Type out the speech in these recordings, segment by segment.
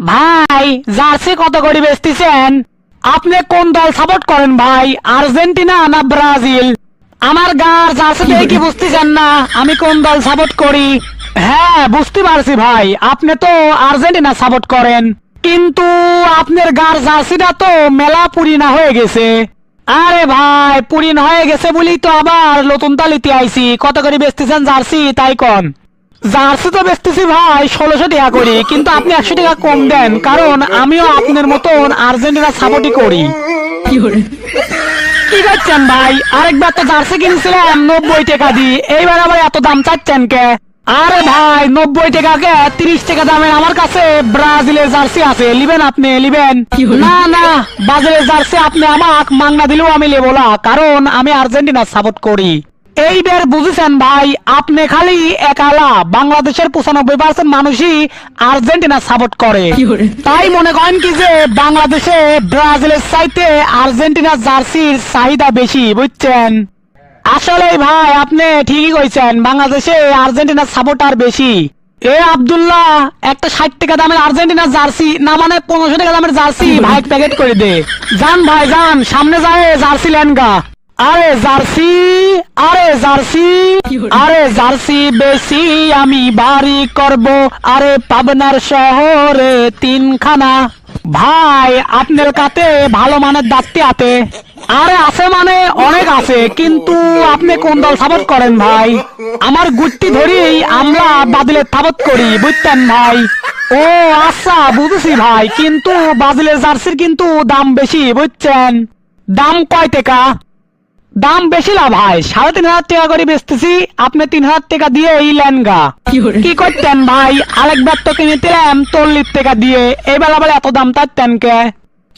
ভাই জার্সি কত করে বেচতেছেন? আপনি কোন দল সাপোর্ট করেন ভাই, আর্জেন্টিনা না ব্রাজিল? আমার গার জার্সি দেখে কি বুঝতেছেন না আমি কোন দল সাপোর্ট করি? হ্যাঁ বুঝতে পারছি ভাই, আপনি তো আর্জেন্টিনা সাপোর্ট করেন, কিন্তু আপনার গার জার্সিটা তো মেলা পুরিনা হয়ে গেছে। আরে ভাই পুরিন হয়ে গেছে বলেই তো আবার নতুন তালিতে আইছি। কত করে বেচতেছেন জার্সি তাই কন? জার্সি তো বেচতেছি ভাই 1600 টাকা করি, কিন্তু আপনি 100 টাকা কম দেন, কারণ আমিও আপনার মতন আর্জেন্টিনা সাপোর্টই করি। কি করছেন ভাই? আরেকবার তো জার্সি কিনছিলাম 90 টাকা দিয়ে, এইবার আবার এত দাম চাচ্ছেন কে? আরে ভাই 90 টাকাকে 30 টাকা দামের আমার কাছে ব্রাজিলের জার্সি আছে, লিবেন আপনি লিবেন? না না, ব্রাজিলের জার্সি আপনি আমাকে মাংনা দিলেও আমি লেবো না, কারণ আমি আর্জেন্টিনা সাপোর্ট করি। এইবার বুঝেছেন ভাই, আপনি খালি একালা, বাংলাদেশের 95% মানুষই আর্জেন্টিনা সাপোর্ট করে, তাই মনে করেন কি যে বাংলাদেশে ব্রাজিলের চাইতে আর্জেন্টিনার জার্সির চাহিদা বেশি, বুঝছেন? আসলে ভাই আপনি ঠিকই কইছেন, বাংলাদেশে আর্জেন্টিনার সাপোর্টার বেশি। এ আব্দুল্লাহ, একটা 60 টাকা দামের আর্জেন্টিনার জার্সি না, মানে 1500 টাকা দামের জার্সি ভাই প্যাকেট করে দে। যান ভাই যান, সামনে যায় জার্সি লেনগা। আরে জার্সি, আরে জার্সি, আরে জার্সি বেশি আমি বাড়ি করব, আরে পাবনার শহরে 3খানা। ভাই আপনার কাছে ভালো মানের দাঁতটি আছে? আরে আছে মানে অনেক আছে, কিন্তু আপনি কোন দল সাপোর্ট করেন ভাই? আমার গুটি ধরেই আমরা ব্রাজিলের সাপোর্ট করি, বুঝতেন ভাই? ও আচ্ছা বুঝেছি ভাই, কিন্তু ব্রাজিলের জার্সির কিন্তু দাম বেশি, বুঝছেন? দাম কয় টাকা? দাম বেশি না ভাই, 3500 টাকা করে বেচতেছি, আপনি 3000 টাকা দিয়ে এই লেনগা। কি করতেন ভাই? আরেকবার তো কিনেছিলাম 40 টাকা দিয়ে, এবার আবার এত দাম চাচ্ছেন কে?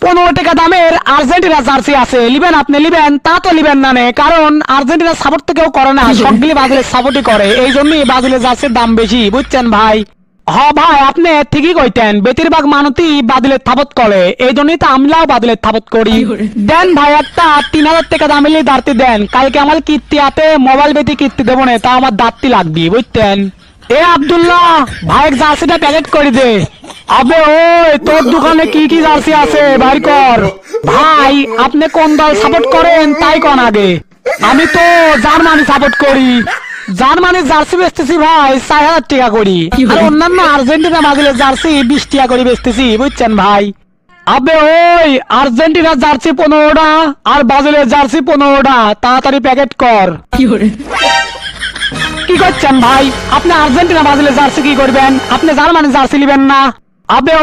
15 টাকা দামের আর্জেন্টিনা জার্সি আছে, লিবেন আপনি লিবেন? তা তো লিবেন না নে, কারণ আর্জেন্টিনা সাপোর্ট তো কেউ করে না, সবগুলি ব্রাজিলের সাপোর্টই করে, এই জন্যই ব্রাজিলের জার্সির দাম বেশি, বুঝছেন ভাই? হ ভাই আপনি ঠিকই কইতেন, বেশিরভাগ মানুষই বাদলের থাপত করে, এই জন্যই তো আমরাও বাদলের থাপত করি। দেন ভাই একটা 3000 টাকা দামের দাঁড়তি দেন, কালকে আমার কীর্তি হাতে মোবাইল বেটি কীর্তি দেবো না, তা আমার দাঁতটি লাগবে, বুঝতেন? এ আব্দুল্লাহ ভাই জার্সিটা প্যাকেট করে দে। আবে ওই তোর দোকানে কি কি জার্সি আছে বাইর কর। ভাই আপনি কোন দল সাপোর্ট করেন তাই কোন আগে? আমি তো জার্মানি সাপোর্ট করি, জার্মানির জার্সি বেচতেছি ভাই 4000 টাকা করি, আর অন্যান্য আর্জেন্টিনা ব্রাজিলের জার্সি 20 টাকা করে বেচতেছি, বুঝছেন ভাই? আবে ওই আর্জেন্টিনার জার্সি 15টা আর ব্রাজিলের জার্সি 15টা, তাড়াতাড়ি প্যাকেট কর। কি করছেন ভাই? আপনি আর্জেন্টিনা ব্রাজিলের জার্সি কি করবেন? আপনি জার্মানির জার্সি নেবেন না? আবে